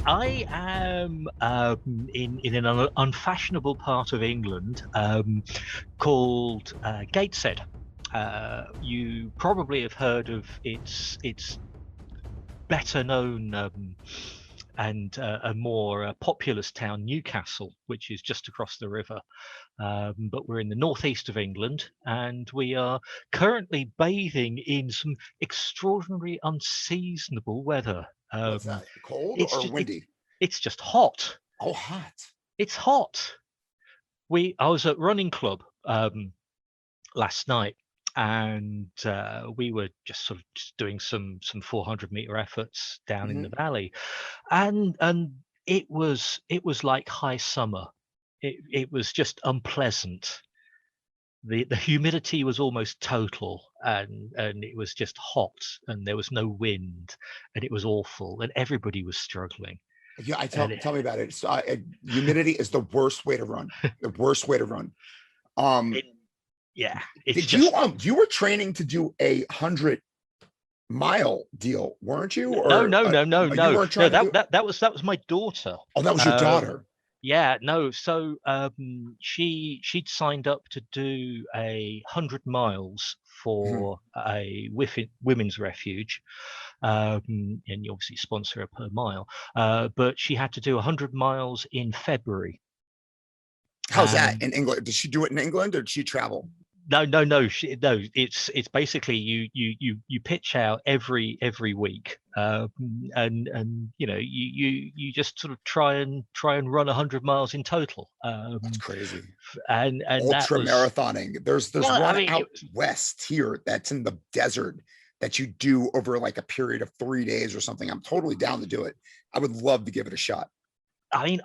I am in an unfashionable part of England called Gateshead. You probably have heard of its better known and a more populous town, Newcastle, which is just across the river. But we're in the northeast of England, and we are currently bathing in some extraordinary, unseasonable weather. What's that? Cold It's or just windy? it's just hot. Oh, hot. It's hot. I was at running club last night, and we were just sort of just doing some 400-meter efforts down in the valley, and it was like high summer. It was just unpleasant. The humidity was almost total, and it was just hot, and there was no wind, and it was awful, and everybody was struggling. Yeah, And tell me about it. So, humidity is the worst way to run. The worst way to run. Yeah, it's Did you were training to do 100-mile deal, weren't you? No, Or no. you weren't trying to do... That was my daughter. Oh, that was your daughter. Yeah, no. So she'd signed up to do 100 miles for a women's refuge, and you obviously sponsor her per mile. But she had to do 100 miles in February. How's that in England? Did she do it in England, or did she travel? No. It's basically you pitch out every week, and you just sort of try and run 100 miles in total. That's crazy. And ultra marathoning. There's one out west here that's in the desert that you do over like a period of 3 days or something. I'm totally down to do it. I would love to give it a shot. I mean,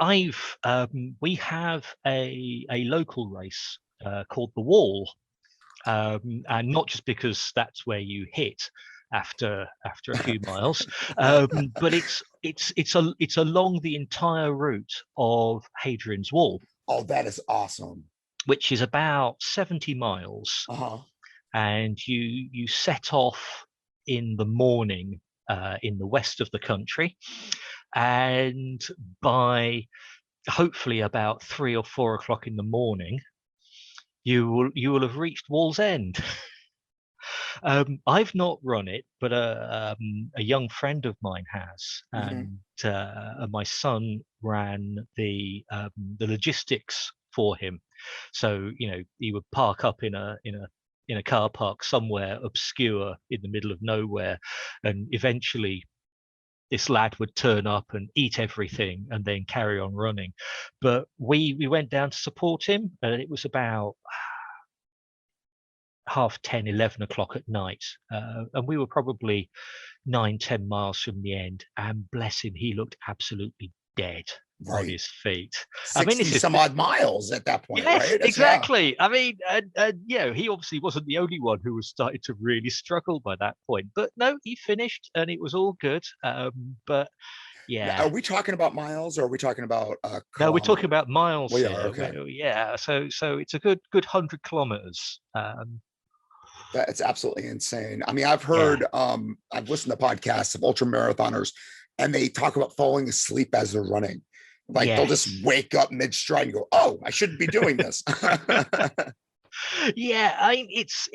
we have a local race called the Wall. And not just because that's where you hit after a few miles, but it's along the entire route of Hadrian's Wall. Oh, that is awesome. Which is about 70 miles, and you set off in the morning in the west of the country, and by hopefully about 3 or 4 o'clock in the morning, you will have reached Wall's End. I've not run it, but a young friend of mine has, and my son ran the logistics for him. So he would park up in a car park somewhere obscure in the middle of nowhere, and eventually this lad would turn up and eat everything and then carry on running. But we went down to support him, and it was about 10:30, 11 o'clock at night, and we were probably 9-10 miles from the end, and bless him, he looked absolutely dead on his feet. 60 some odd miles at that point. Yes, right? Exactly. I mean, he obviously wasn't the only one who was starting to really struggle by that point, but no, he finished and it was all good. But yeah. Are we talking about miles, or are we talking about no, we're talking about miles. We are, okay. Yeah, so it's a good 100 kilometers. That's absolutely insane. I mean, I've heard, I've listened to podcasts of ultra marathoners, and they talk about falling asleep as they're running. Like they'll just wake up mid-stride and go, "Oh, I shouldn't be doing this." Yeah, it's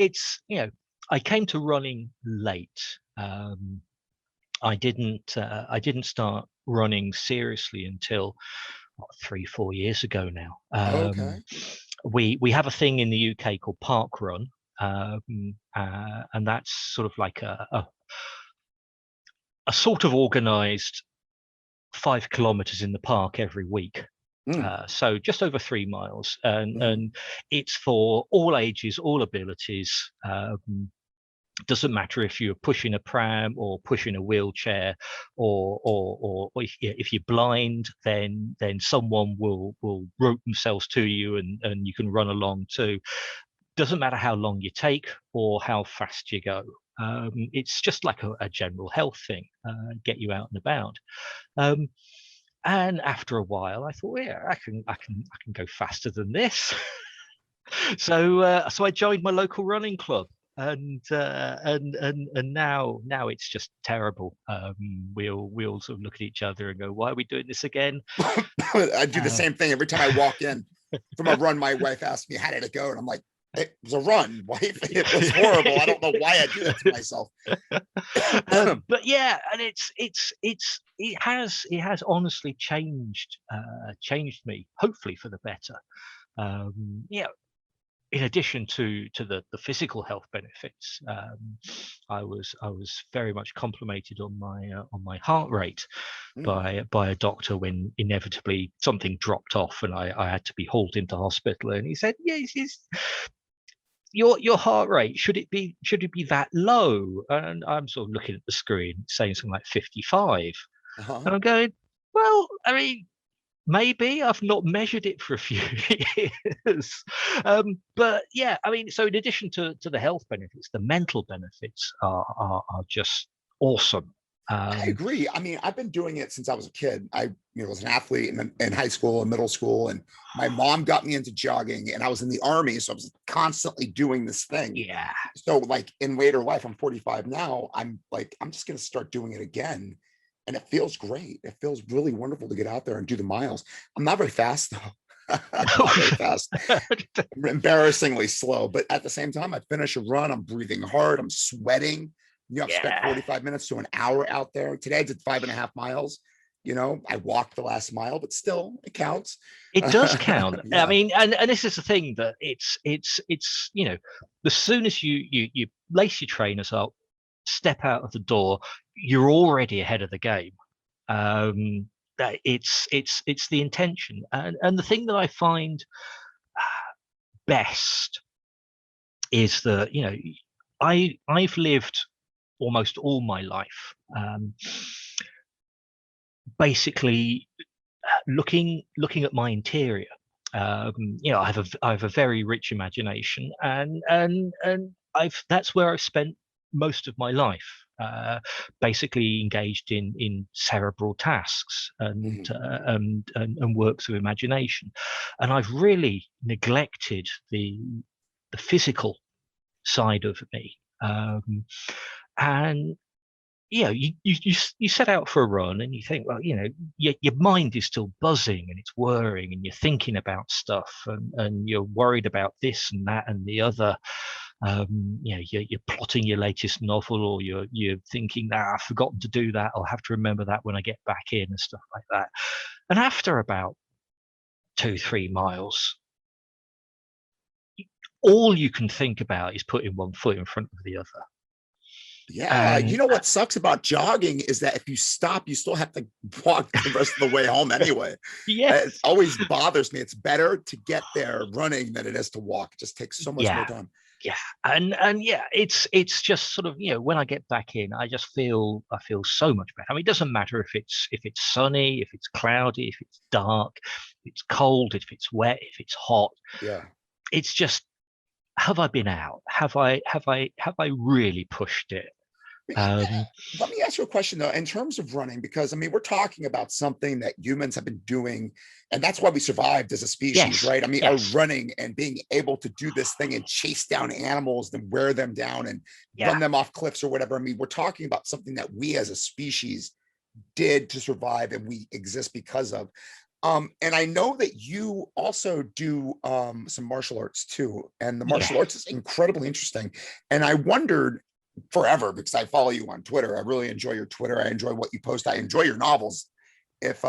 I came to running late. I didn't start running seriously until 3-4 years ago now. Okay. We have a thing in the UK called Park Run, and that's sort of like a sort of organized 5 kilometers in the park every week. So just over 3 miles, and it's for all ages, all abilities. Doesn't matter if you're pushing a pram or pushing a wheelchair, or if you're blind, then someone will rope themselves to you, and you can run along too. Doesn't matter how long you take or how fast you go. It's just like a general health thing, get you out and about. And after a while, I thought, yeah, I can go faster than this. So I joined my local running club, and now it's just terrible. We all sort of look at each other and go, "Why are we doing this again?" I do the same thing every time I walk in from a run. My wife asks me, "How did it go?" And I'm like, "It was a run, wife. It was horrible. I don't know why I do that to myself." But yeah, and it has honestly changed me, hopefully for the better. Yeah, in addition to the physical health benefits, I was very much complimented on my heart rate by a doctor when inevitably something dropped off and I had to be hauled into hospital, and he said, "Yeah, your heart rate, should it be that low?" And I'm sort of looking at the screen saying something like 55, and I'm going, well, I mean, maybe I've not measured it for a few years. But yeah, I mean, so in addition to the health benefits, the mental benefits are just awesome. I agree. I mean, I've been doing it since I was a kid. I was an athlete in high school and middle school, and my mom got me into jogging, and I was in the army, so I was constantly doing this thing. Yeah. So like in later life, I'm 45 now. I'm just going to start doing it again. And it feels great. It feels really wonderful to get out there and do the miles. I'm not very fast though. Not very fast. I'm embarrassingly slow. But at the same time, I finish a run. I'm breathing hard. I'm sweating. I've spent 45 minutes to an hour out there. Today I did 5.5 miles. I walked the last mile, but still it counts. It does count. Yeah. I mean, and this is the thing, that it's as soon as you lace your trainers up, step out of the door, you're already ahead of the game. That it's the intention, and the thing that I find best is that I've lived almost all my life basically looking at my interior. I have a very rich imagination, and that's where I've spent most of my life, basically engaged in cerebral tasks and works of imagination, and I've really neglected the physical side of me. And you set out for a run and you think, well, your mind is still buzzing and it's whirring and you're thinking about stuff and you're worried about this and that and the other. You're plotting your latest novel, or you're thinking, I've forgotten to do that. I'll have to remember that when I get back in, and stuff like that. And after about 2-3 miles, all you can think about is putting one foot in front of the other. Yeah, what sucks about jogging is that if you stop, you still have to walk the rest of the way home anyway. Yeah, it always bothers me. It's better to get there running than it is to walk. It just takes so much more time. Yeah, and yeah, it's just sort of, when I get back in, I feel so much better. I mean, it doesn't matter if it's sunny, if it's cloudy, if it's dark, if it's cold, if it's wet, if it's hot. Yeah, it's just, have I been out? Have I really pushed it? Let me ask you a question though, in terms of running, because I mean, we're talking about something that humans have been doing, and that's why we survived as a species, right? I mean, are running and being able to do this thing and chase down animals and wear them down and run them off cliffs or whatever. I mean, we're talking about something that we as a species did to survive and we exist because of. And I know that you also do some martial arts too, and the martial arts is incredibly interesting. And I wondered forever, because I follow you on Twitter. I really enjoy your Twitter. I enjoy what you post. I enjoy your novels. If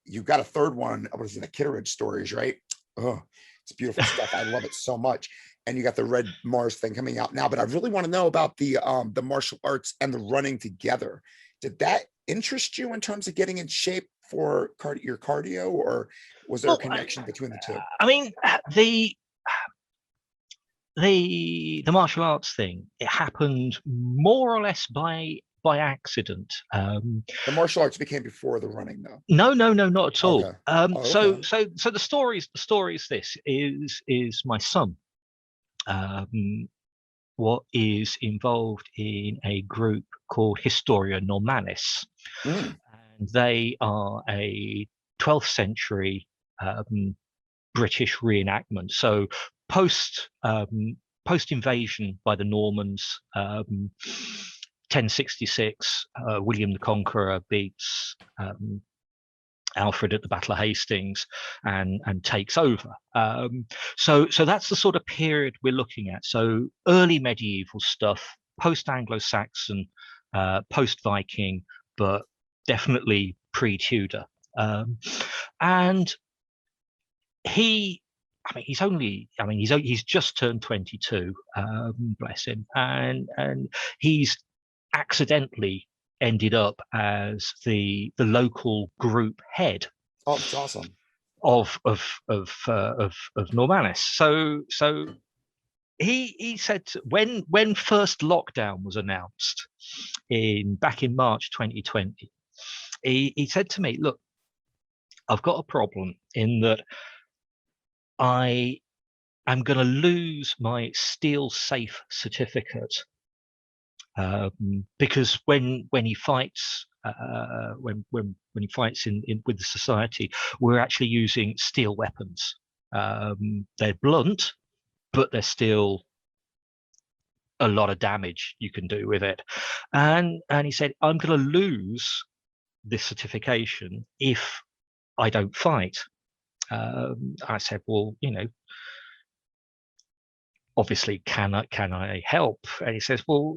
you've got a third one, what is it, the Kittridge stories, right? Oh, it's beautiful stuff. I love it so much. And you got the Red Mars thing coming out now. But I really want to know about the martial arts and the running together. Did that interest you in terms of getting in shape for your cardio, or was there a connection between the two? I mean, the martial arts thing, it happened more or less by accident. The martial arts became before the running, though. No, not at all. Okay. So the story is this: is my son what is involved in a group called Historia Normannis, and they are a 12th century British reenactment. So post post-invasion by the Normans, 1066, William the Conqueror beats Alfred at the Battle of Hastings and takes over. So that's the sort of period we're looking at. So early medieval stuff, post-Anglo-Saxon, post-Viking, but definitely pre-Tudor. And he's just turned 22, bless him, and he's accidentally ended up as the local group head. Oh, that's awesome. Of Normalis. So he said when first lockdown was announced back in March 2020, he said to me, "Look, I've got a problem in that I am going to lose my steel safe certificate because when he fights when he fights in with the society, we're actually using steel weapons. They're blunt, but they're still a lot of damage you can do with it." And he said, "I'm going to lose this certification if I don't fight." I said, "Well, obviously, can I help?" And he says, "Well,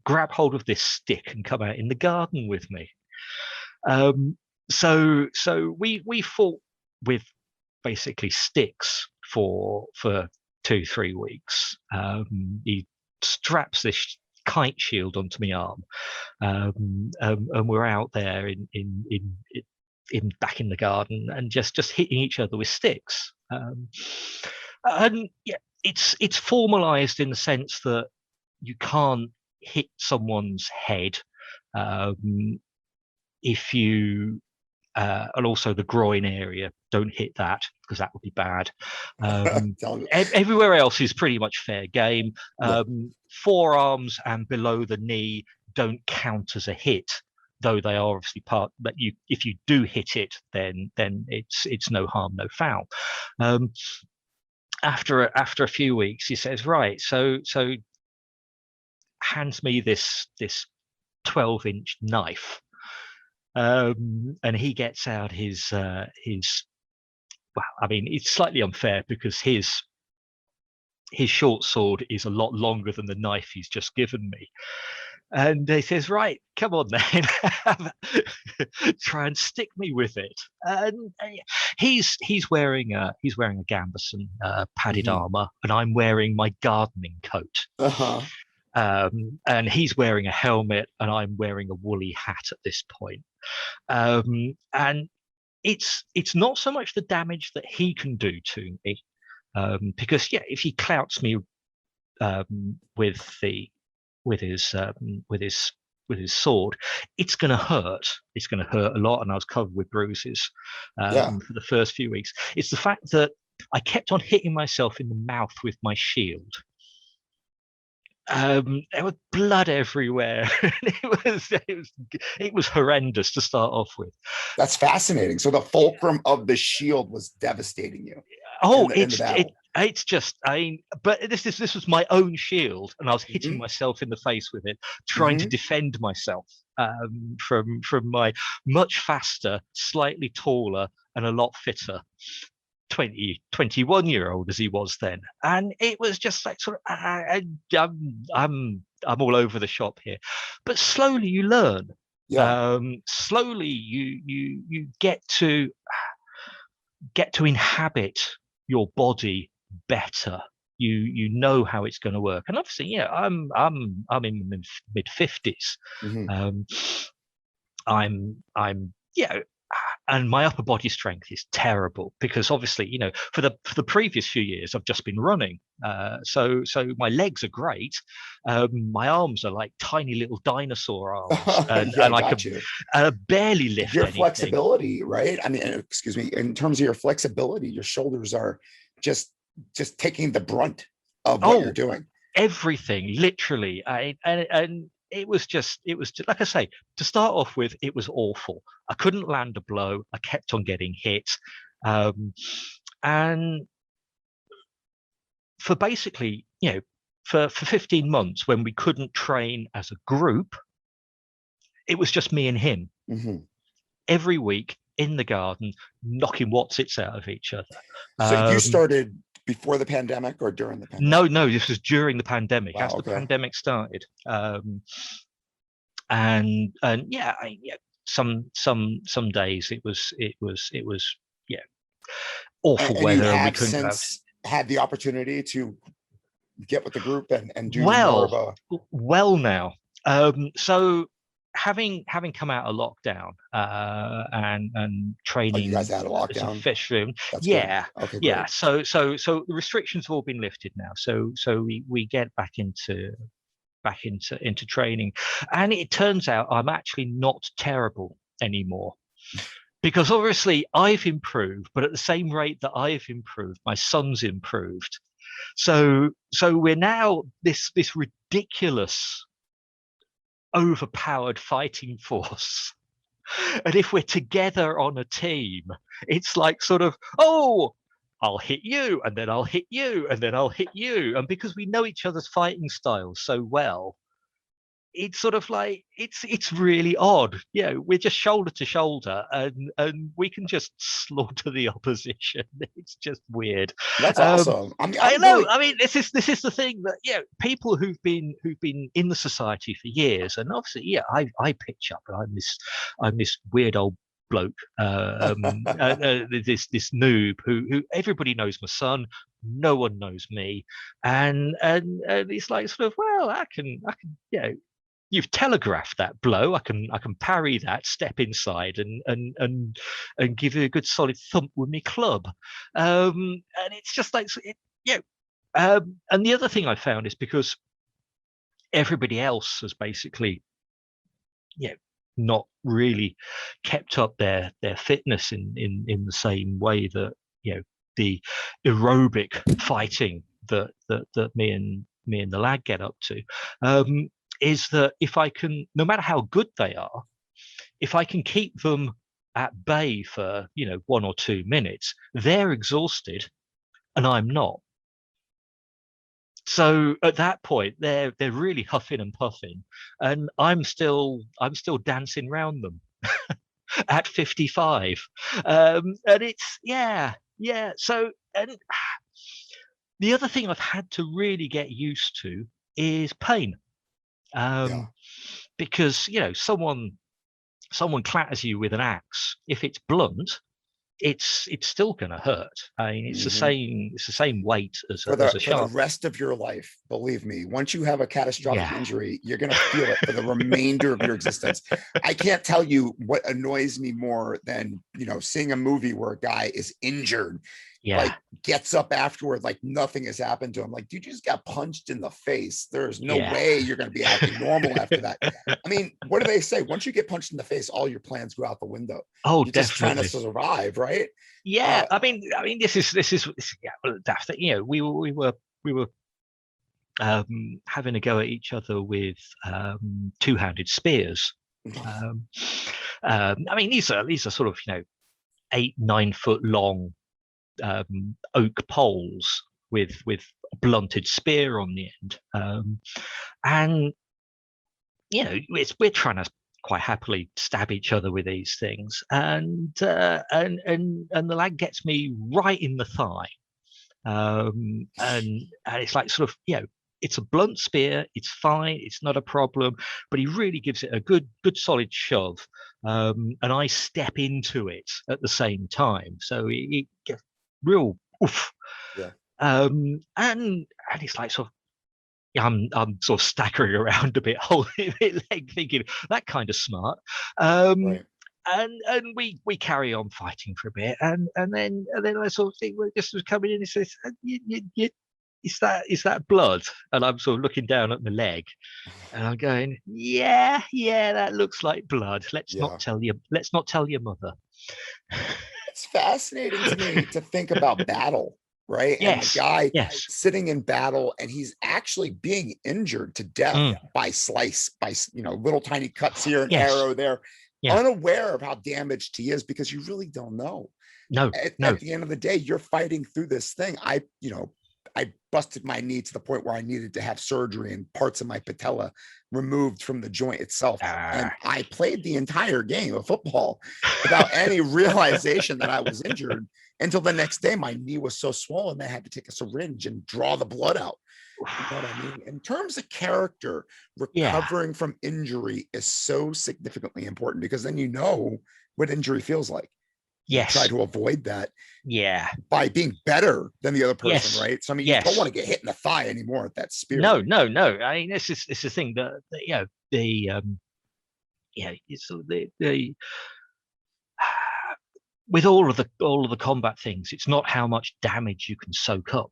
grab hold of this stick and come out in the garden with me." So we fought with basically sticks for 2-3 weeks. He straps this kite shield onto my arm, and we're out there in back in the garden and just hitting each other with sticks. And yeah, it's formalized in the sense that you can't hit someone's head if you and also the groin area, don't hit that because that would be bad. Everywhere else is pretty much fair game. Forearms and below the knee don't count as a hit, though they are obviously part. But if you do hit it, then it's no harm, no foul. After a few weeks, he says, "Right, so hands me this 12-inch knife." And he gets out his well, I mean, it's slightly unfair because his short sword is a lot longer than the knife he's just given me. And he says, "Right, come on then, try and stick me with it." And he's wearing a gambeson, padded armor, and I'm wearing my gardening coat. And he's wearing a helmet, and I'm wearing a woolly hat at this point. And it's not so much the damage that he can do to me, because if he clouts me with his sword, it's going to hurt. It's going to hurt a lot, and I was covered with bruises for the first few weeks. It's the fact that I kept on hitting myself in the mouth with my shield. There was blood everywhere. It was horrendous to start off with. That's fascinating. So the fulcrum of the shield was devastating you. Oh, it's just, but this was my own shield, and I was hitting myself in the face with it, trying to defend myself from my much faster, slightly taller, and a lot fitter 21-year-old as he was then. And it was just like sort of I'm all over the shop here, but slowly you learn. Slowly you get to inhabit your body better. You know how it's going to work. And obviously, I'm in the mid-50s. And my upper body strength is terrible because obviously, for the previous few years, I've just been running. So my legs are great. My arms are like tiny little dinosaur arms, and I can barely lift your anything. Flexibility, right? I mean, excuse me. In terms of your flexibility, your shoulders are just taking the brunt of what you're doing. Everything, literally, and it was just like I say, to start off with, it was awful. I couldn't land a blow. I kept on getting hit, and for basically, for 15 months when we couldn't train as a group, it was just me and him. Mm-hmm. Every week in the garden, knocking whatsits out of each other. So you started before the pandemic or during the pandemic? No, this was during the pandemic. Wow, as the pandemic started. And yeah, some days it was awful and weather, you and we have couldn't since had the opportunity to get with the group and do well more of a now. So having come out of lockdown and training, you guys had a as a lockdown. fish room. That's yeah good. Okay, yeah great. so the restrictions have all been lifted now, so we get back into training, and it turns out I'm actually not terrible anymore, because obviously I've improved, but at the same rate that I've improved, my son's improved. So we're now this ridiculous, overpowered fighting force. And if we're together on a team, it's like sort of, oh, I'll hit you, and then I'll hit you, and then I'll hit you. And because we know each other's fighting styles so well, it's sort of like it's really odd. We're just shoulder to shoulder, and we can just slaughter the opposition. It's just weird. That's awesome. I know. Really... I mean, this is the thing that people who've been in the society for years, and obviously, I pitch up, and I'm this weird old bloke, this noob who everybody knows my son, no one knows me, and it's like sort of, well, I can you've telegraphed that blow. I can parry that, step inside, and give you a good solid thump with my club. And it's just like, and the other thing I found is because everybody else has basically, not really kept up their fitness in the same way that the aerobic fighting that me and the lad get up to. Is that if I can, no matter how good they are, if I can keep them at bay for 1 or 2 minutes, they're exhausted and I'm not. So at that point, they're really huffing and puffing, and I'm still dancing around them at 55, and it's So, and the other thing I've had to really get used to is pain. Because someone clatters you with an axe. If it's blunt, it's still going to hurt. I mean, it's the same weight as a sharp. For the rest of your life. Believe me, once you have a catastrophic injury, you're going to feel it for the remainder of your existence. I can't tell you what annoys me more than seeing a movie where a guy is injured. Like gets up afterward like nothing has happened to him. Like, dude, you just got punched in the face. There's no way you're going to be acting normal after that. I mean, what do they say? Once you get punched in the face, all your plans go out the window. Oh, you're definitely. Just trying to survive, right? Yeah, I mean, this is daft. We were having a go at each other with two-handed spears. I mean, these are sort of 8-9 foot long oak poles with a blunted spear on the end, and we're trying to quite happily stab each other with these things, and the lad gets me right in the thigh, and it's like sort of it's a blunt spear, it's fine, it's not a problem, but he really gives it a good solid shove, and I step into it at the same time, so it gets real oof. And it's like sort of I'm sort of staggering around a bit, holding it leg, thinking that kind of smart. And we carry on fighting for a bit, and then I sort of think, well, this was coming in and says, is that blood? And I'm sort of looking down at my leg, and I'm going, yeah, that looks like blood. Let's not tell your mother. It's fascinating to me to think about battle, right? And the guy sitting in battle, and he's actually being injured to death by little tiny cuts here, an arrow there, unaware of how damaged he is, because you really don't know. No. At the end of the day, you're fighting through this thing. I busted my knee to the point where I needed to have surgery and parts of my patella removed from the joint itself. And I played the entire game of football without any realization that I was injured until the next day. My knee was so swollen that I had to take a syringe and draw the blood out. You know what I mean? In terms of character, recovering from injury is so significantly important, because then you know what injury feels like. Yes. You try to avoid that. Yeah. By being better than the other person, yes. right? So I mean, you don't want to get hit in the thigh anymore at that spear. No. I mean, it's the thing that it's the with all of the combat things, it's not how much damage you can soak up.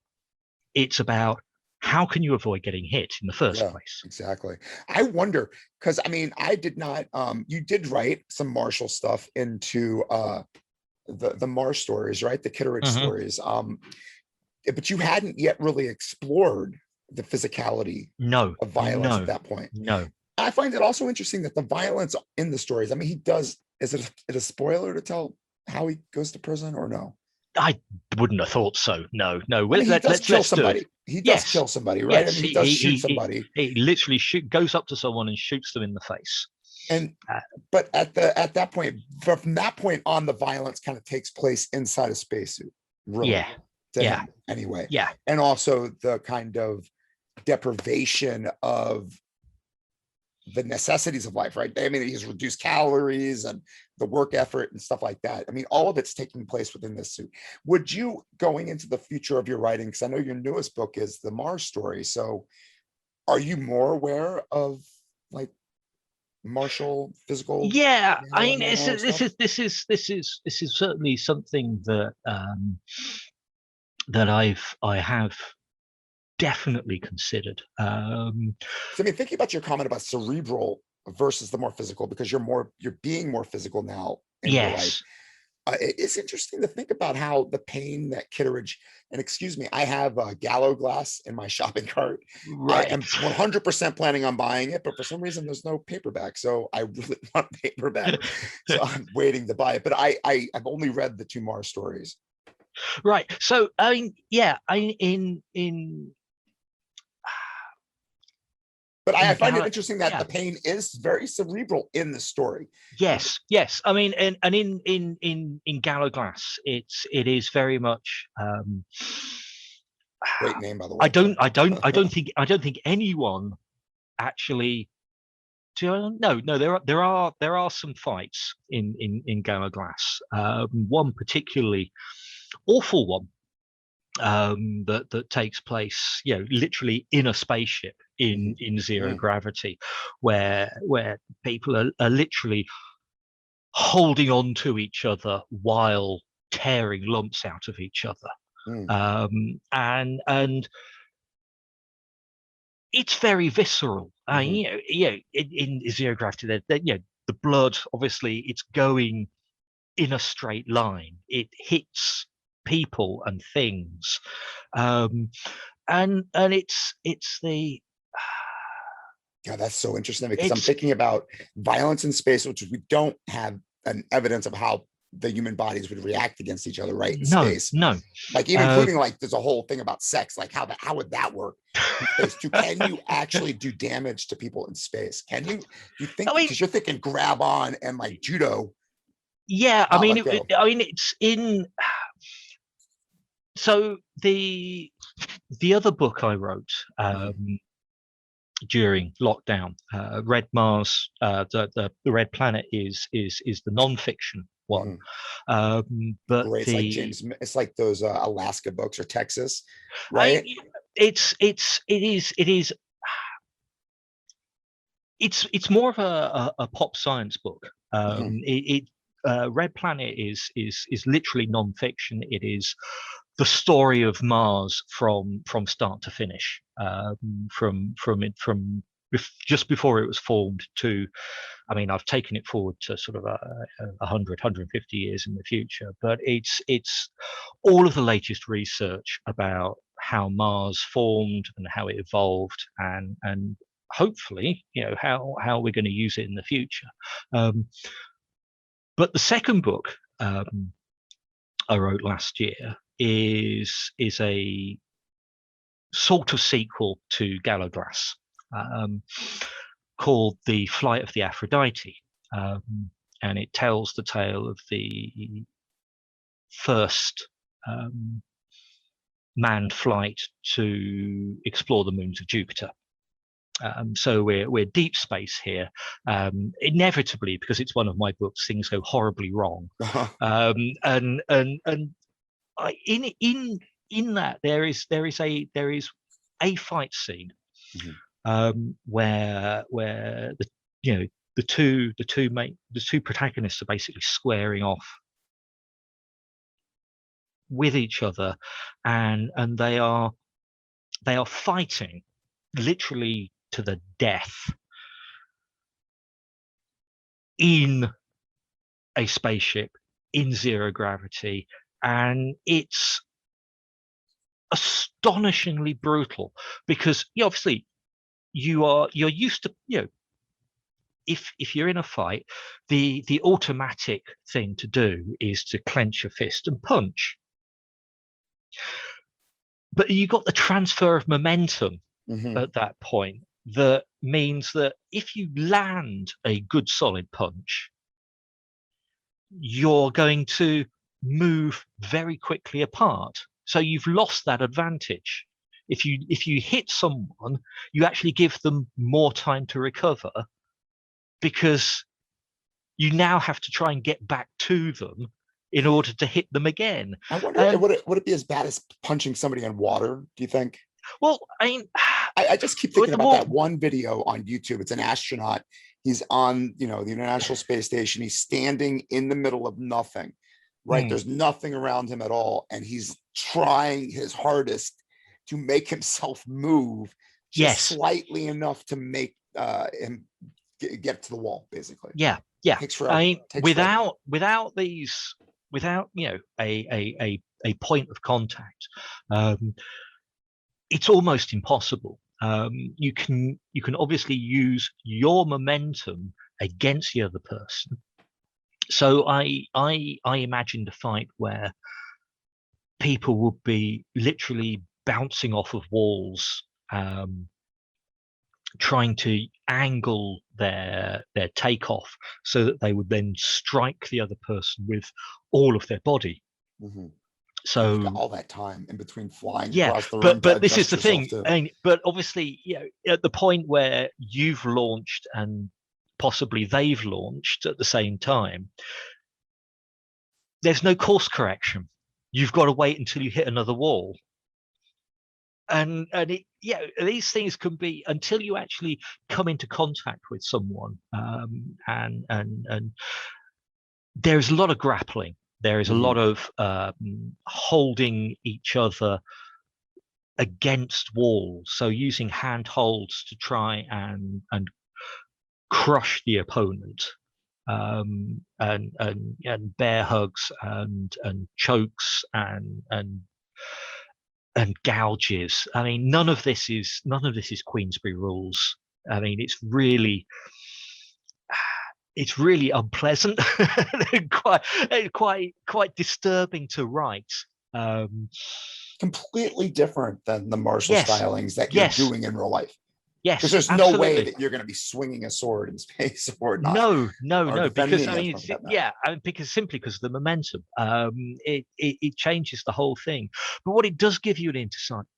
It's about how can you avoid getting hit in the first place. Exactly. I wonder, because I mean, I did not. You did write some martial stuff into the Mars stories, right? The Kittridge stories. But you hadn't yet really explored the physicality of violence at that point. No. I find it also interesting that the violence in the stories, I mean, he does, is it a spoiler to tell how he goes to prison or no? I wouldn't have thought so. No. Well, I mean, let's kill somebody. He does kill somebody, right? Yes, I mean, he does shoot somebody. He literally goes up to someone and shoots them in the face. And but at that point, from that point on, the violence kind of takes place inside a spacesuit. Really, him, anyway. Yeah. And also the kind of deprivation of the necessities of life, right? I mean, he's reduced calories and the work effort and stuff like that. I mean, all of it's taking place within this suit. Would you, going into the future of your writing, because I know your newest book is the Mars story, so are you more aware of like martial physical? Yeah, I mean, this is certainly something that that I have definitely considered. So I mean, thinking about your comment about cerebral versus the more physical, because you're being more physical now in your life. It's interesting to think about how the pain that Kittridge, and excuse me, I have a Gallo glass in my shopping cart. Right. I am 100% planning on buying it, but for some reason there's no paperback. So I really want paperback. So I'm waiting to buy it. But I've only read the 2 Mars stories. Right. So I mean, in but I find it interesting that the pain is very cerebral in the story. Yes. I mean, and in Gallo Glass, it is very much. Great name, by the way. I don't think anyone actually. No. There are some fights in Gallo Glass. One particularly awful one. That takes place, literally in a spaceship in zero gravity, where people are literally holding on to each other while tearing lumps out of each other, and it's very visceral. In zero gravity, the blood, obviously, it's going in a straight line. It hits people and things, and it's the that's so interesting, because I'm thinking about violence in space, which we don't have an evidence of how the human bodies would react against each other, right? In space. No. Like even including like there's a whole thing about sex, like how would that work in space too? Can you actually do damage to people in space? Can you think, because you're thinking grab on and like judo? Yeah, I mean, it's in. So the other book I wrote during lockdown, Red Mars, the Red Planet is the non-fiction one. But great, it's like those Alaska books or Texas, right? It's more of a pop science book. Red Planet is literally non-fiction. It is the story of Mars from start to finish, from just before it was formed to, I mean, I've taken it forward to sort of 150 years in the future, but it's all of the latest research about how Mars formed and how it evolved, and hopefully, how we're going to use it in the future. But the second book I wrote last year is a sort of sequel to Gallowglass, called The Flight of the Aphrodite. And it tells the tale of the first manned flight to explore the moons of Jupiter. So we're deep space here, inevitably, because it's one of my books. Things go horribly wrong, and in that there is a fight scene, where the two protagonists are basically squaring off with each other, and they are fighting literally to the death in a spaceship in zero gravity, and it's astonishingly brutal because obviously you're used to, if you're in a fight, the automatic thing to do is to clench your fist and punch. But you got the transfer of momentum at that point that means that if you land a good solid punch, you're going to move very quickly apart. So you've lost that advantage. If you hit someone, you actually give them more time to recover, because you now have to try and get back to them in order to hit them again. I wonder, would it be as bad as punching somebody in water, do you think? Well, I mean, I just keep thinking about that one video on YouTube. It's an astronaut. He's on, the International Space Station. He's standing in the middle of nothing, right? There's nothing around him at all. And he's trying his hardest to make himself move just slightly enough to make him get to the wall, basically. Yeah. Takes forever. I mean, without a point of contact, it's almost impossible. You can obviously use your momentum against the other person. So I imagined a fight where people would be literally bouncing off of walls, trying to angle their takeoff so that they would then strike the other person with all of their body. So got all that time in between flying across the room. But this is the thing. But obviously, at the point where you've launched and possibly they've launched at the same time, there's no course correction. You've got to wait until you hit another wall. And these things can be, until you actually come into contact with someone, and there's a lot of grappling. There is a lot of holding each other against walls, so using handholds to try and crush the opponent, and bear hugs and chokes and gouges. I mean, none of this is Queensberry rules. I mean, it's really unpleasant, quite disturbing to write. Completely different than the martial stylings that you're doing in real life. Yes, because there's no way that you're going to be swinging a sword in space or not. No, because I mean, because of the momentum, it changes the whole thing. But what it does give you an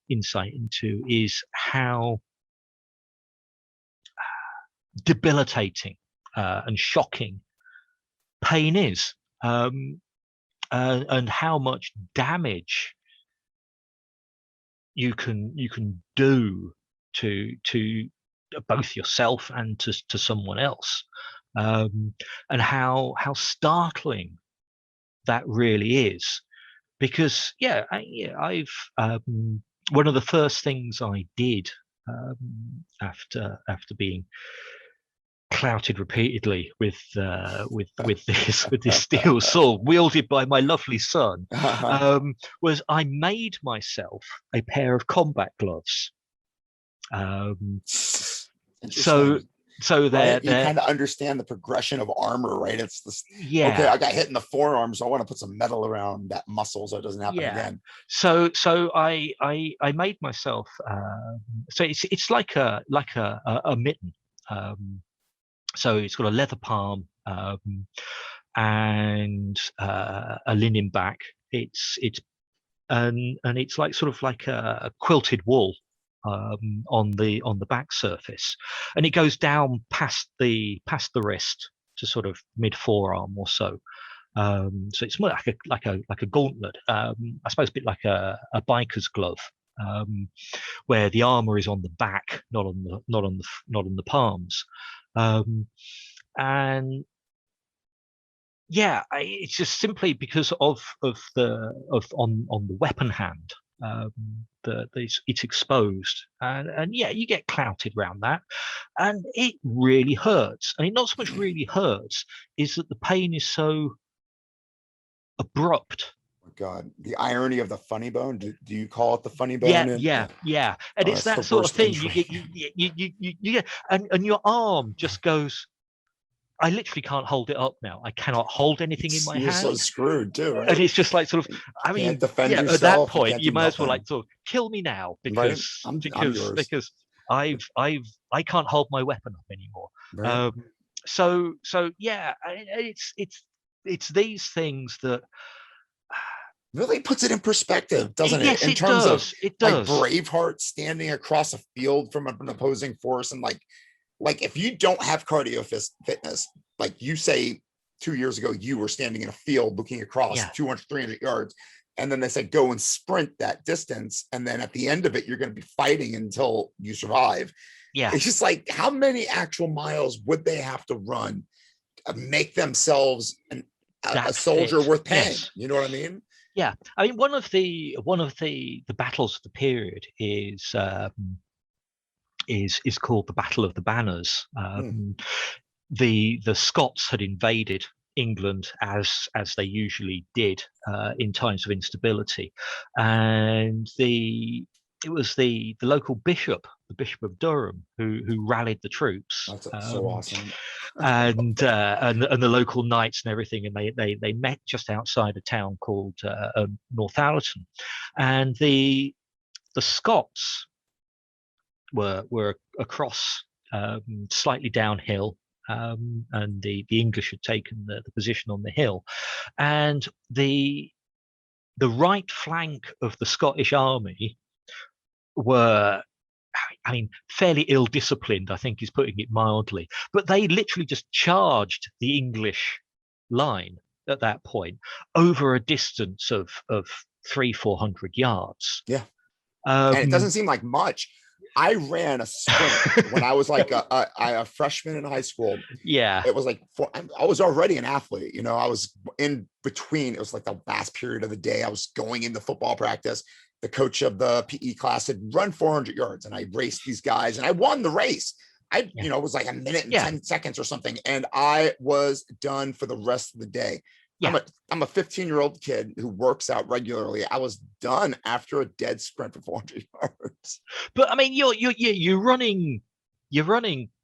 insight into is how debilitating and shocking pain is, and how much damage you can do to both yourself and to someone else, and how startling that really is. Because I've one of the first things I did after being clouted repeatedly with this steel sword wielded by my lovely son, was I made myself a pair of combat gloves. So So right? You kind of understand the progression of armor, right? It's this. Yeah. Okay, I got hit in the forearm, so I want to put some metal around that muscle so it doesn't happen again. So I made myself. So it's like a mitten. So it's got a leather palm and a linen back. It's and it's like sort of like a quilted wool on the back surface, and it goes down past the wrist to sort of mid forearm or so. So it's more like a gauntlet. I suppose a bit like a biker's glove, where the armor is on the back, not on the palms. And yeah, it's just simply because of on the weapon hand. It's exposed, and yeah, you get clouted around that, and it really hurts. And it not so much really hurts is that the pain is so abrupt. Oh God, the irony of the funny bone. Do you call it the funny bone? Yeah. And it's that sort of thing. You get, and your arm just goes. I literally can't hold it up now. I cannot hold anything in my hand. You're so screwed too, right? And it's just like sort of. I mean, defend yourself, at that point, you might as well like sort of kill me now because right. because I can't hold my weapon up anymore. Right. So yeah, it's these things that really puts it in perspective, doesn't it? Yes, in it terms does. of It does. Like Braveheart standing across a field from an opposing force, and like if you don't have cardio fitness, like you say 2 years ago, you were standing in a field looking across 200, 300 yards. And then they said, go and sprint that distance. And then at the end of it, you're going to be fighting until you survive. Yeah. It's just like, how many actual miles would they have to run to make themselves a soldier worth paying? Yes. You know what I mean? Yeah. I mean, one of the battles of the period is called the Battle of the Banners. The Scots had invaded England as they usually did in times of instability, and it was the local bishop, the Bishop of Durham, who rallied the troops. That's so awesome. and the local knights and everything, and they met just outside a town called Northallerton, and the Scots were across slightly downhill, and the English had taken the position on the hill, and the right flank of the Scottish army were, I mean, fairly ill-disciplined, I think is putting it mildly, but they literally just charged the English line at that point over a distance of 300-400 yards. Yeah, and it doesn't seem like much. I ran a sprint when I was like a freshman in high school. Yeah. It was like, I was already an athlete, you know, I was in between. It was like the last period of the day. I was going into football practice. The coach of the PE class had run 400 yards and I raced these guys and I won the race. You know, it was like a minute and 10 seconds or something. And I was done for the rest of the day. Yeah. I'm a 15-year-old kid who works out regularly. I was done after a dead sprint for 400 yards. But I mean, you're running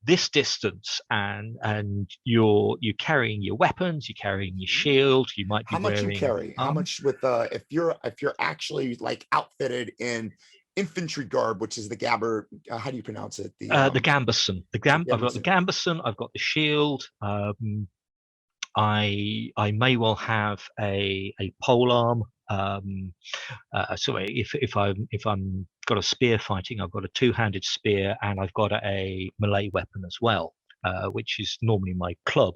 this distance, and you're carrying your weapons, you're carrying your shield. You might be How much wearing, you carry? How much with if you're actually like outfitted in infantry garb, which is the gabber? How do you pronounce it? The gambeson. I've got the gambeson. I've got the shield. I may well have a polearm. So if I'm got a spear fighting, I've got a two-handed spear, and I've got a melee weapon as well, which is normally my club.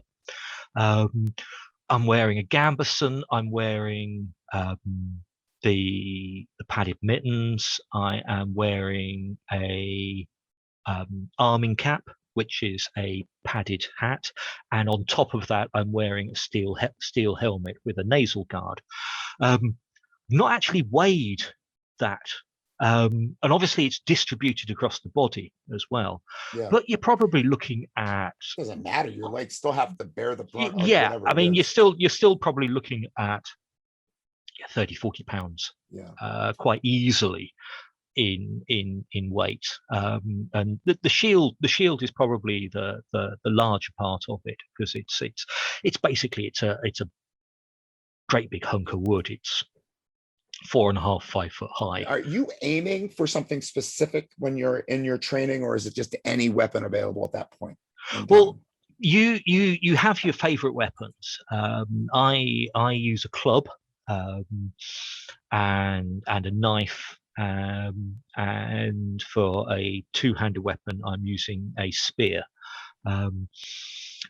I'm wearing a gambeson. I'm wearing the padded mittens. I am wearing a arming cap, which is a padded hat, and on top of that, I'm wearing a steel helmet with a nasal guard. Not actually weighed that, and obviously it's distributed across the body as well. Yeah. But you're probably looking at. Doesn't matter. Your legs still have to bear the brunt. Yeah, I mean, you're still probably looking at 30-40 pounds. Yeah, quite easily. in weight, and the shield is probably the larger part of it, because it's basically it's a great big hunk of wood. It's 4.5, 5 foot high. Are you aiming for something specific when you're in your training, or is it just any weapon available at that point? Well, you have your favorite weapons. I use a club, and a knife, and for a two-handed weapon I'm using a spear.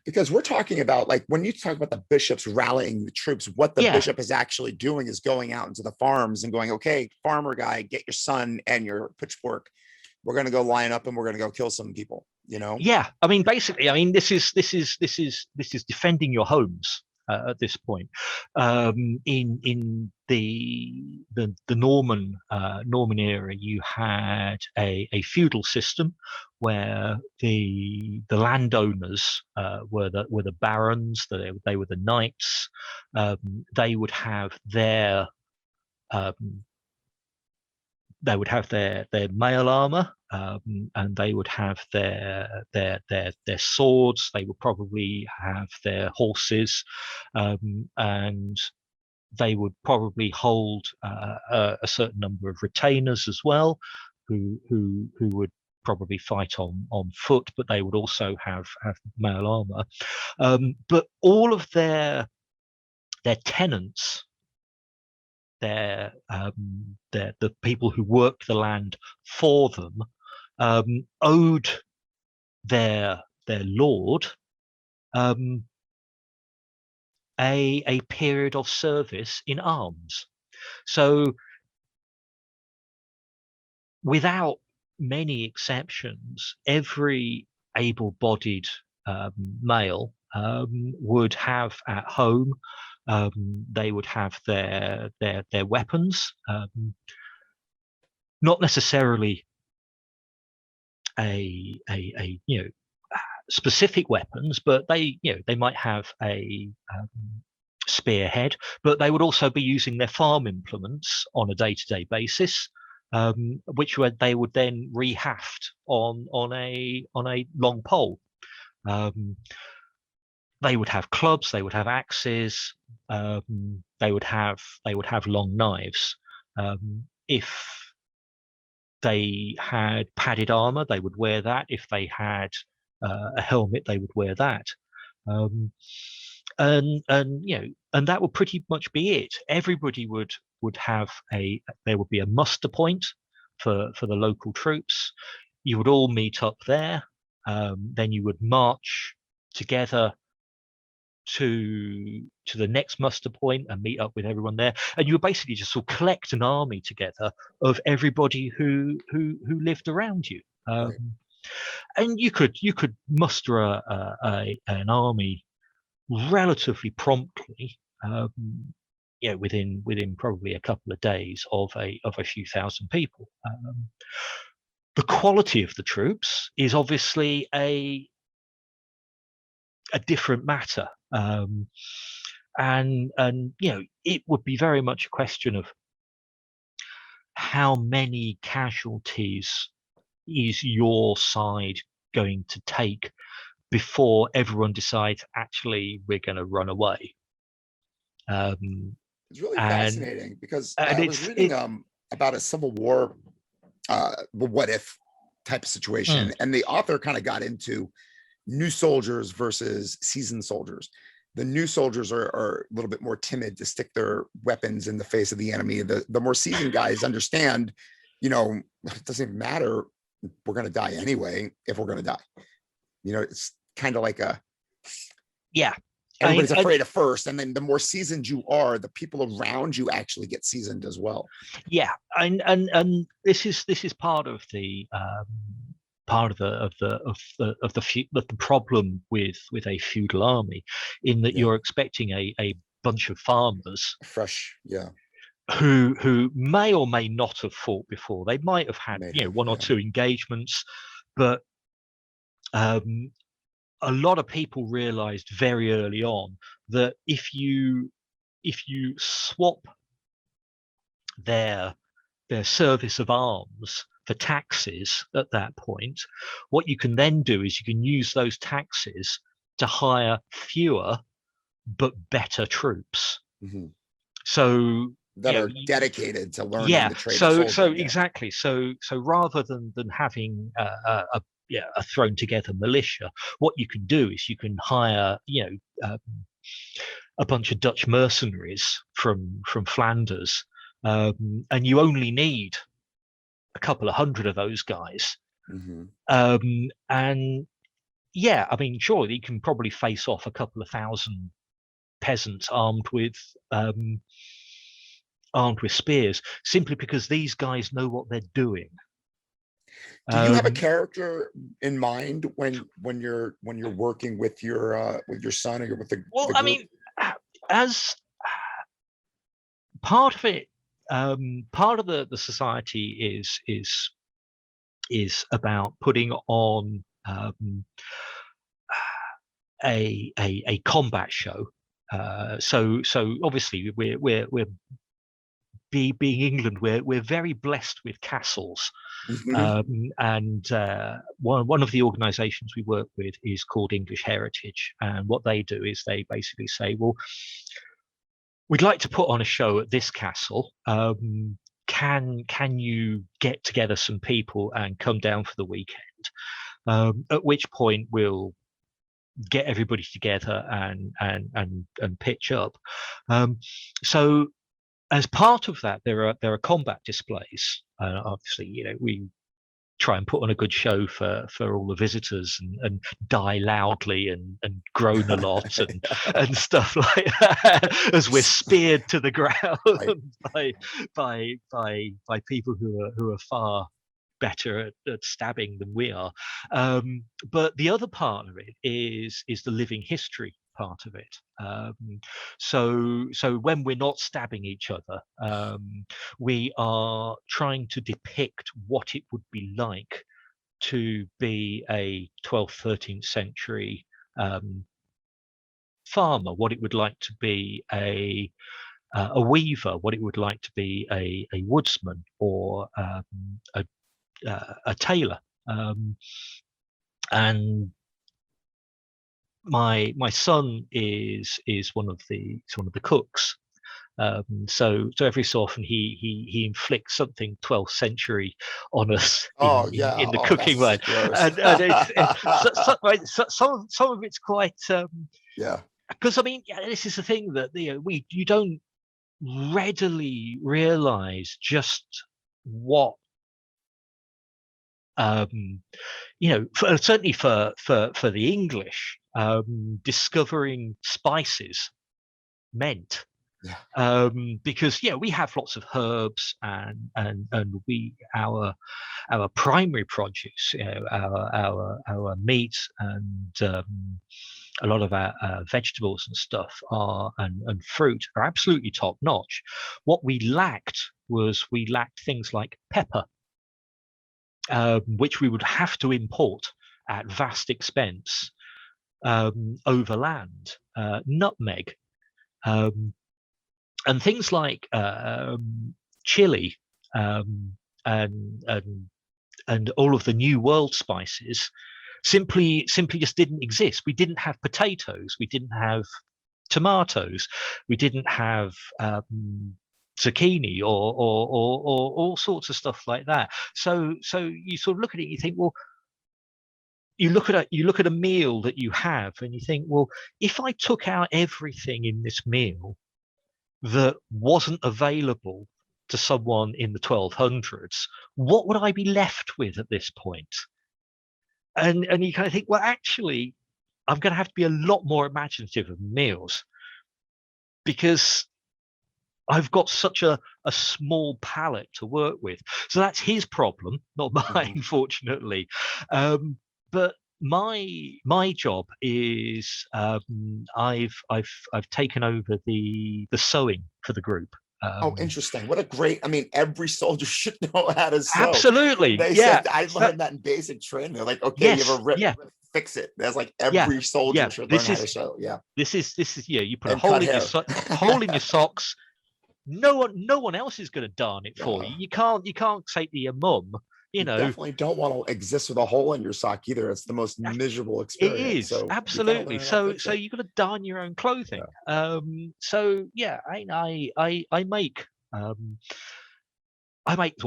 Because we're talking about, like, when you talk about the bishops rallying the troops, what the bishop is actually doing is going out into the farms and going, okay, farmer guy, get your son and your pitchfork. We're going to go line up and we're going to go kill some people, you know? Yeah. I mean, basically, I mean, this is defending your homes at this point. In the Norman era, you had a feudal system where the landowners were the barons. They were the knights. They would have their mail armor, and they would have their swords. They would probably have their horses, and they would probably hold a certain number of retainers as well, who would probably fight on foot, but they would also have mail armor. But all of their tenants, the people who worked the land for them, owed their lord a period of service in arms. So without many exceptions, every able-bodied male would have at home, they would have their weapons, not necessarily a specific weapons, but they might have a spearhead, but they would also be using their farm implements on a day-to-day basis, which they would then rehaft on a long pole. They would have clubs, they would have axes, they would have long knives. If they had padded armor, they would wear that. If they had a helmet, they would wear that. And that would pretty much be it. Everybody would have there would be a muster point for the local troops. You would all meet up there. Then you would march together to the next muster point and meet up with everyone there, and you would basically just sort of collect an army together of everybody who lived around you. Right. And you could muster an army relatively promptly, within probably a couple of days of a few thousand people. The quality of the troops is obviously a different matter, and it would be very much a question of how many casualties is your side going to take before everyone decides, actually, we're going to run away. It's really fascinating, because I was reading about a Civil War what if type of situation, and the author kind of got into new soldiers versus seasoned soldiers. The new soldiers are a little bit more timid to stick their weapons in the face of the enemy. The more seasoned guys understand, it doesn't even matter. We're going to die anyway if we're going to die. It's kind of like everybody's afraid at first, and then the more seasoned you are, the people around you actually get seasoned as well. Yeah, and this is part of the problem with a feudal army, in that you're expecting a bunch of farmers, fresh, who may or may not have fought before. They might have had one or two engagements, but a lot of people realized very early on that if you swap their their service of arms for taxes at that point. What you can then do is you can use those taxes to hire fewer but better troops. So that are dedicated to learning the trade of so soldiering. Exactly. So rather than having a thrown together militia, what you can do is you can hire a bunch of Dutch mercenaries from Flanders, and you only need a couple of hundred of those guys. And yeah, I mean, sure, you can probably face off a couple of thousand peasants armed with spears, simply because these guys know what they're doing. Do you have a character in mind when you're working with your son, or with the well, the I group? mean, as part of it, part of the society is about putting on a combat show. So obviously we're being England, we're very blessed with castles. And one of the organizations we work with is called English Heritage, and what they do is they basically say, well, we'd like to put on a show at this castle. Can you get together some people and come down for the weekend? At which point we'll get everybody together and pitch up. So as part of that, there are combat displays. Obviously, we try and put on a good show for all the visitors, and die loudly and groan a lot and stuff like that, as we're speared to the ground by people who are far better at stabbing than we are. But the other part of it is the living history part of it. So when we're not stabbing each other, we are trying to depict what it would be like to be a 12th, 13th century farmer, what it would like to be a weaver, what it would like to be a woodsman, or a tailor. And my son is one of the cooks. So every so often he inflicts something 12th century on us in the cooking line, and some of it's quite because I mean, this is the thing that you don't readily realize just what certainly for the English, discovering spices meant. Because we have lots of herbs, and our primary produce, our meat and a lot of our vegetables and stuff and fruit are absolutely top notch. What we lacked things like pepper, which we would have to import at vast expense overland, nutmeg, and things like chili, and all of the New World spices simply just didn't exist. We didn't have potatoes, we didn't have tomatoes, we didn't have zucchini or all sorts of stuff like that. So you sort of look at it, you think, well, you look at a meal that you have, and you think, well, if I took out everything in this meal that wasn't available to someone in the 1200s, what would I be left with at this point? And you kind of think, well, actually, I'm going to have to be a lot more imaginative of meals, because I've got such a small palette to work with. So that's his problem, not mine, fortunately. But my job is I've taken over the sewing for the group. Interesting. What a great, I mean, every soldier should know how to sew. Absolutely. They said, I learned that in basic training. They're like, okay, you have a rip, fix it. That's like every soldier should learn how to sew. Yeah. This is you put a hole in your socks, no one else is going to darn it for you. You can't say to your mum, you know, definitely don't want to exist with a hole in your sock either. It's the most miserable experience. It is, so absolutely. So you've got to darn your own clothing. So yeah, I make all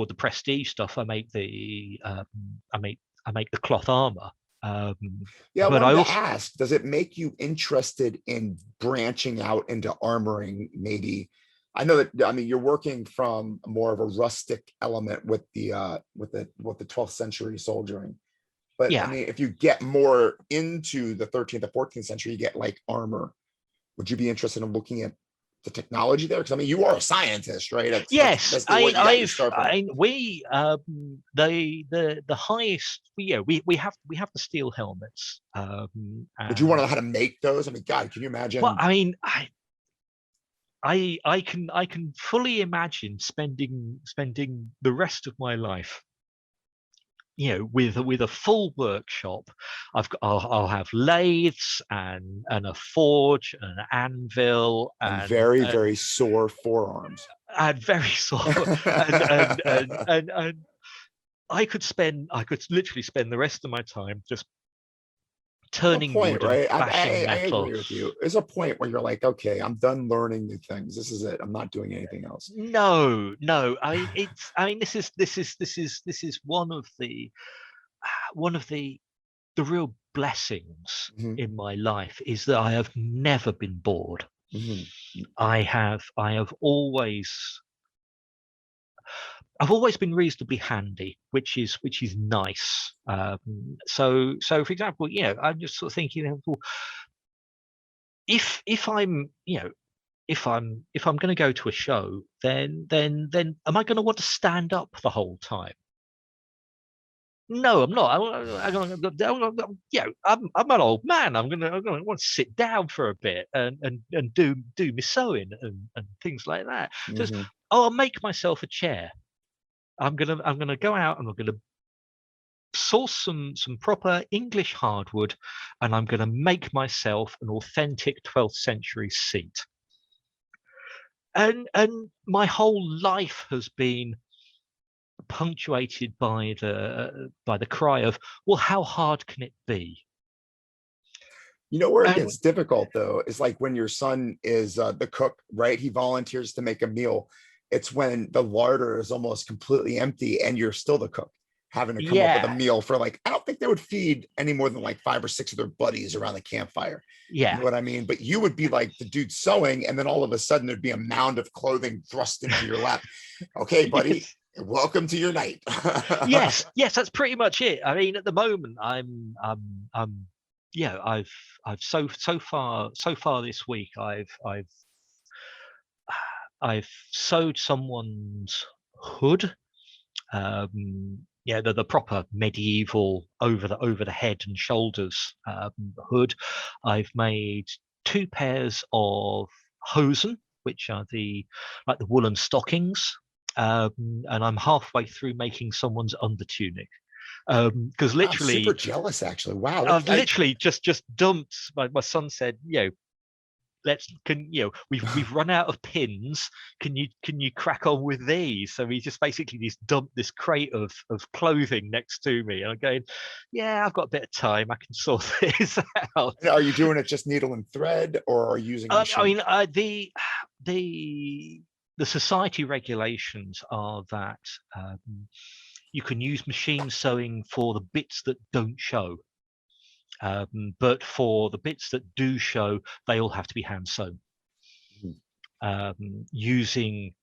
the prestige stuff. I make the cloth armor. I but wanted I to also ask, does it make you interested in branching out into armoring? Maybe, I know that, I mean, you're working from more of a rustic element with the 12th century soldiering, but I yeah. mean, if you get more into the 13th or 14th century, you get like armor. Would you be interested in looking at the technology there? Because I mean, you are a scientist, right? Yes, That's the what you got your start from. we the highest. We have the steel helmets. Would you want to And, know how to make those? I mean, God, can you well, imagine? I mean, I can fully imagine spending the rest of my life, with a full workshop. I'll have lathes and a forge and an anvil And very, very sore forearms. and very sore and I could literally spend the rest of my time just A turning point, wood and right? bashing I metal. agree with you. There's a point where you're like, okay, I'm done learning new things. This is it. I'm not doing anything else. No, this is one of the real blessings Mhm, in my life is that I have never been bored. mhm. I have always been reasonably handy, which is nice. So for example, I'm just sort of thinking, well, if I'm going to go to a show, then am I going to want to stand up the whole time? No, I'm not. I'm an old man. I'm gonna want to sit down for a bit and do my sewing and things like that. Just Mhm. I'll make myself a chair. I'm gonna go out and I'm gonna source some proper English hardwood, and I'm gonna make myself an authentic 12th century seat. And my whole life has been punctuated by the cry of, well, how hard can it be? You know where it And gets difficult though is like when your son is the cook, right? He volunteers to make a meal. It's when the larder is almost completely empty and you're still the cook, having to come up with a yeah, meal for like, I don't think they would feed any more than like 5 or 6 of their buddies around the campfire. You yeah. know what I mean? But you would be like the dude sewing, and then all of a sudden there'd be a mound of clothing thrust into your lap. Okay, buddy, Yes, welcome to your night. yes, that's pretty much it. I mean, at the moment, I've so far this week, I've sewed someone's hood. The proper medieval over the head and shoulders hood. I've made 2 pairs of hosen, which are the woolen stockings, and I'm halfway through making someone's undertunic. Because I'm super literally, jealous, actually. Wow, I've literally just dumped. My son said, we've run out of pins. Can you crack on with these? So he just basically just dumped this crate of clothing next to me, and I'm going, yeah, I've got a bit of time. I can sort this out. Are you doing it just needle and thread, or are you using a I machine? mean, the society regulations are that you can use machine sewing for the bits that don't show. But for the bits that do show, they all have to be hand sewn using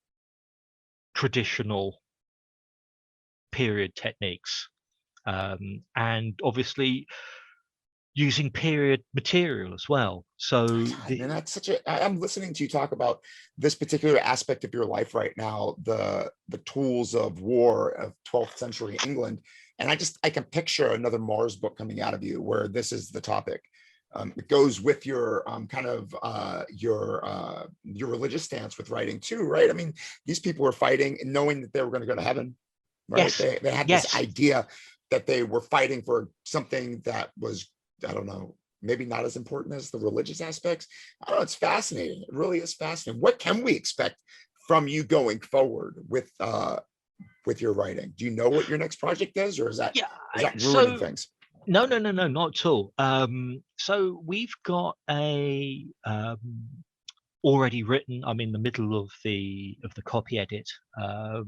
traditional period techniques, and obviously using period material as well. So God, man, that's I'm listening to you talk about this particular aspect of your life right now, the tools of war of 12th century England. And I can picture another Mars book coming out of you where this is the topic. It goes with your your religious stance with writing too, right? I mean, these people were fighting and knowing that they were going to go to heaven, right? yes, They had this yes, idea that they were fighting for something that was, I don't know, maybe not as important as the religious aspects. I don't know, it's fascinating. It really is fascinating. What can we expect from you going forward with your writing? Do you know what your next project is, or is that ruining things? No, not at all. So we've got a already written. I'm in the middle of the copy edit of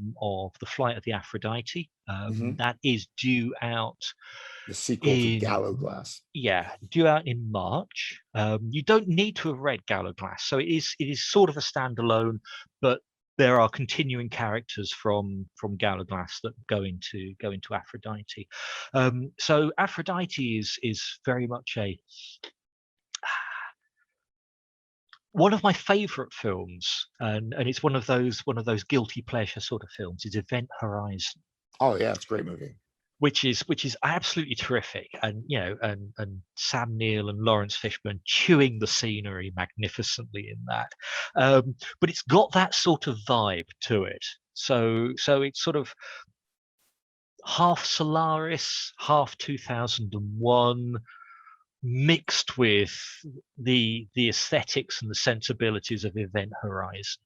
The Flight of the Aphrodite. That is due out. The sequel to Gallowglass. Yeah, due out in March. You don't need to have read Gallowglass, so it is sort of a standalone, but there are continuing characters from Gallowglass that go into Aphrodite. So Aphrodite is very much one of my favorite films, and it's one of those guilty pleasure sort of films, is Event Horizon. Oh yeah, it's a great movie. Which is absolutely terrific, and and Sam Neill and Lawrence Fishburne chewing the scenery magnificently in that. But it's got that sort of vibe to it. So it's sort of half Solaris, half 2001, mixed with the aesthetics and the sensibilities of Event Horizon.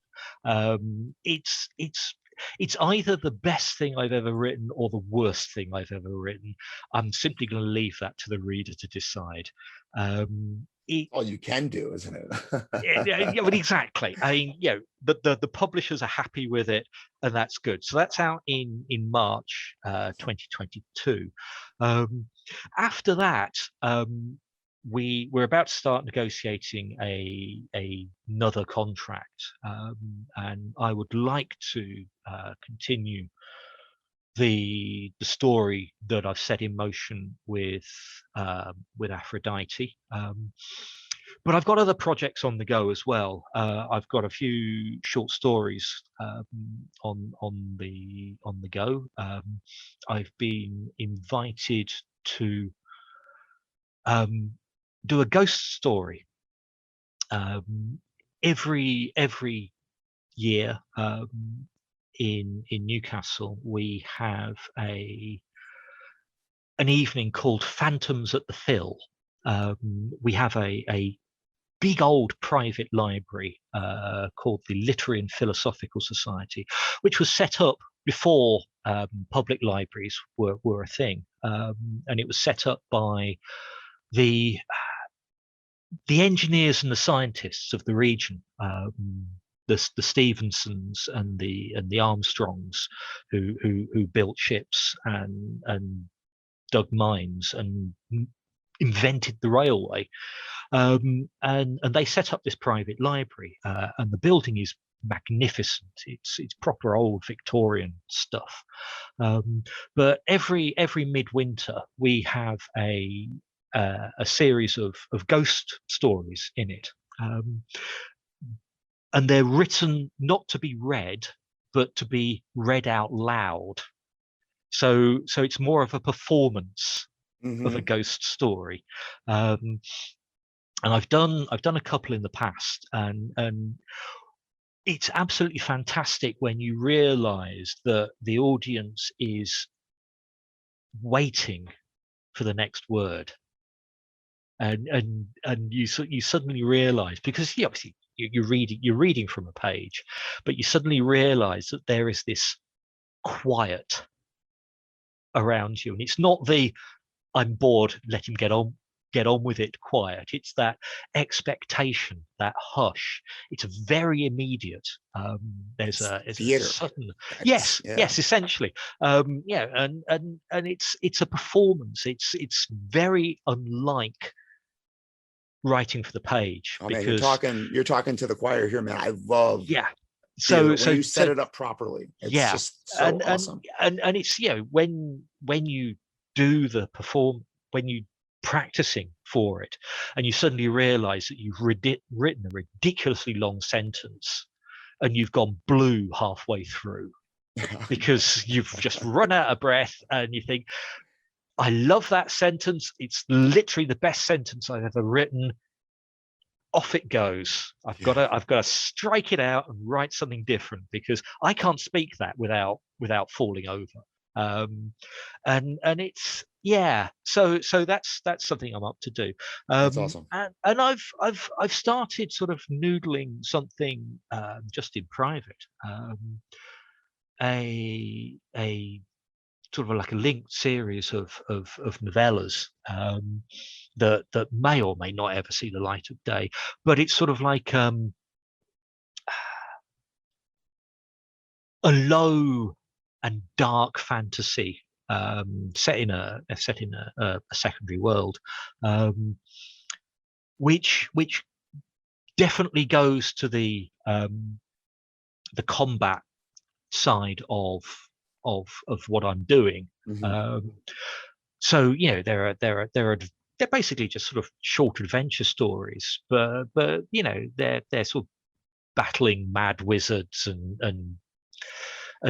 It's either the best thing I've ever written or the worst thing I've ever written. I'm simply going to leave that to the reader to decide. All you can do, isn't it? Yeah, but exactly. I mean, the publishers are happy with it, and that's good. So that's out in March 2022. After that, we're about to start negotiating another contract, and I would like to continue the story that I've set in motion with Aphrodite. But I've got other projects on the go as well. I've got a few short stories on the go. I've been invited to do a ghost story. Every year in Newcastle, we have an evening called Phantoms at the Phil. We have a big old private library called the Literary and Philosophical Society, which was set up before public libraries were a thing, and it was set up by the engineers and the scientists of the region, the Stevensons and the Armstrongs, who built ships and dug mines and invented the railway, and they set up this private library, and the building is magnificent. It's proper old Victorian stuff, but every midwinter we have a series of ghost stories in it, and they're written not to be read, but to be read out loud. So it's more of a performance of a ghost story, and I've done a couple in the past, and it's absolutely fantastic when you realise that the audience is waiting for the next word. And you suddenly realise, because obviously you're reading from a page, but you suddenly realise that there is this quiet around you, and it's not the "I'm bored, let him get on with it" quiet. It's that expectation, that hush. It's very immediate. There's a sudden yes, essentially. And it's a performance. It's very unlike writing for the page. Oh, man, you're talking to the choir here, man. I love so you set it up properly. It's just so awesome. And it's when you do the when you practicing for it, and you suddenly realize that you've written a ridiculously long sentence and you've gone blue halfway through because you've just run out of breath, and you think, I love that sentence. It's literally the best sentence I've ever written. Off it goes. I've got to strike it out and write something different, because I can't speak that without falling over. And it's so that's something I'm up to do. That's awesome. And I've started sort of noodling something just in private, a sort of like a linked series of novellas that may or may not ever see the light of day, but it's sort of like a low and dark fantasy set in a secondary world, which definitely goes to the combat side of what I'm doing. So they're basically just sort of short adventure stories, but they're sort of battling mad wizards and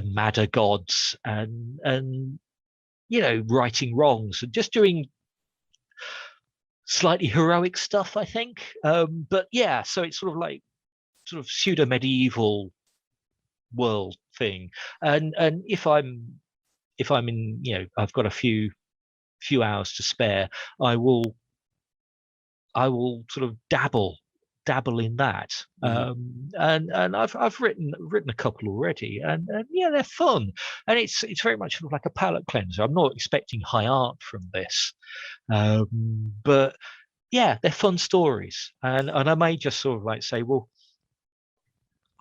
madder gods and righting wrongs and just doing slightly heroic stuff, I think. But so it's sort of pseudo medieval world thing, and if I'm in, I've got a few hours to spare, I will sort of dabble in that. And I've written a couple already, and they're fun, and it's very much sort of like a palate cleanser. I'm not expecting high art from this, but they're fun stories, and I may just sort of like say, well,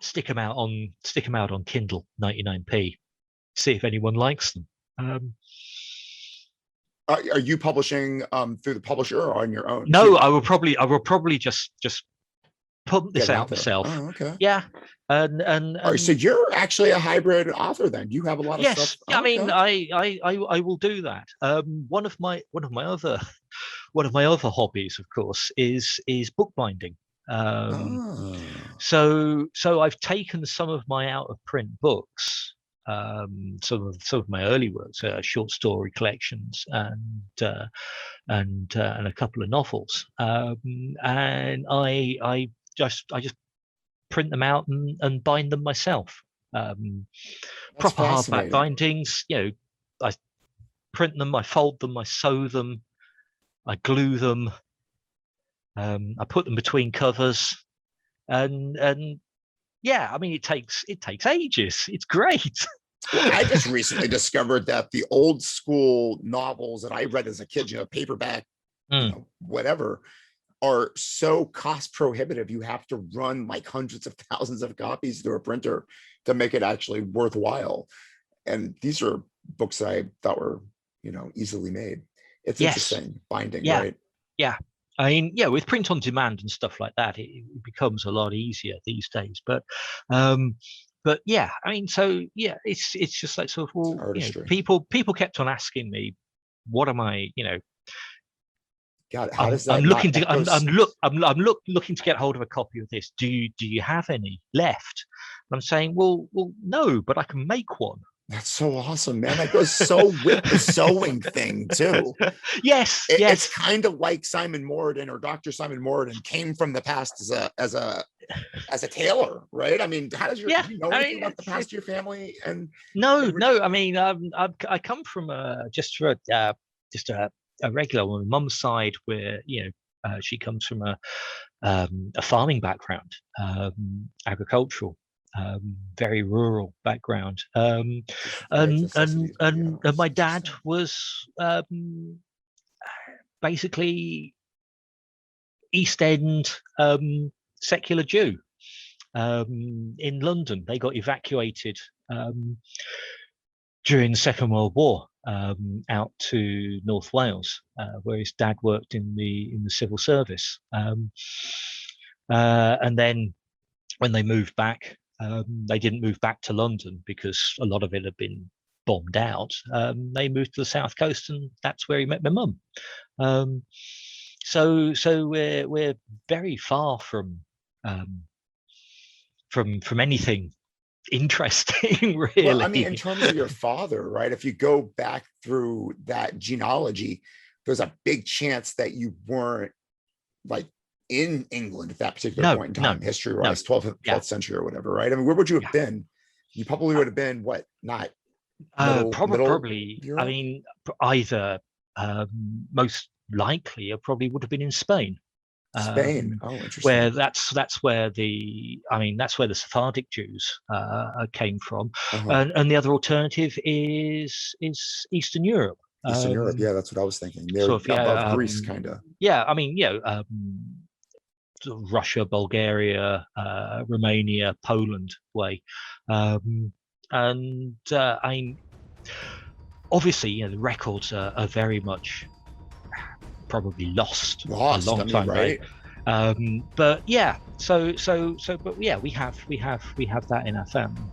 stick them out on Kindle 99p, see if anyone likes them. Are you publishing through the publisher or on your own? No, I will probably just pump this out myself. Oh, okay. Yeah. And all right, so you're actually a hybrid author then. You have a lot of stuff. Yes, I mean, I will do that. One of my other hobbies, of course, is bookbinding. So I've taken some of my out of print books, some of my early works, short story collections, and a couple of novels, and I just print them out and bind them myself. Proper hardback bindings. I print them, I fold them, I sew them, I glue them. I put them between covers, and I mean, it takes ages. It's great. Well, I just recently discovered that the old school novels that I read as a kid, paperback, whatever, are so cost prohibitive. You have to run like hundreds of thousands of copies through a printer to make it actually worthwhile. And these are books that I thought were, easily made. It's interesting binding, right? Yeah. I mean, with print on demand and stuff like that, it becomes a lot easier these days. But I mean, so it's just like sort of, well, people kept on asking me, what am I, God, how does that? I'm looking to get hold of a copy of this. Do you have any left? And I'm saying, well, no, but I can make one. That's so awesome, man. That goes so with the sewing thing too. Yes. It's kind of like Simon Morden, or Dr. Simon Morden came from the past as a tailor, right? I mean, how does do you know anything about the past of your family? And no. I mean, I come from just a regular on my mum's side, where she comes from a farming background, agricultural. Very rural background, and my dad was basically East End secular Jew in London. They got evacuated during the Second World War out to North Wales, where his dad worked in the civil service, and then when they moved back. They didn't move back to London because a lot of it had been bombed out. They moved to the south coast, and that's where he met my mum. So we're very far from anything interesting, really. Well, I mean, in terms of your father, right? If you go back through that genealogy, there's a big chance that you weren't like in England at that particular point in time, history-wise, 12th century or whatever, right? I mean, where would you have been? You probably would have been not Probably. Europe? I mean, either most likely it probably would have been in Spain. Spain. Oh, interesting. Where that's where the Sephardic Jews came from, and the other alternative is Eastern Europe. Eastern Europe, yeah, that's what I was thinking. They're Sort of, above Greece, kind of. Yeah, I mean, Russia, Bulgaria, Romania, Poland way, and I mean, obviously, the records are very much probably lost a long time, right? But yeah, but yeah, we have that in our family.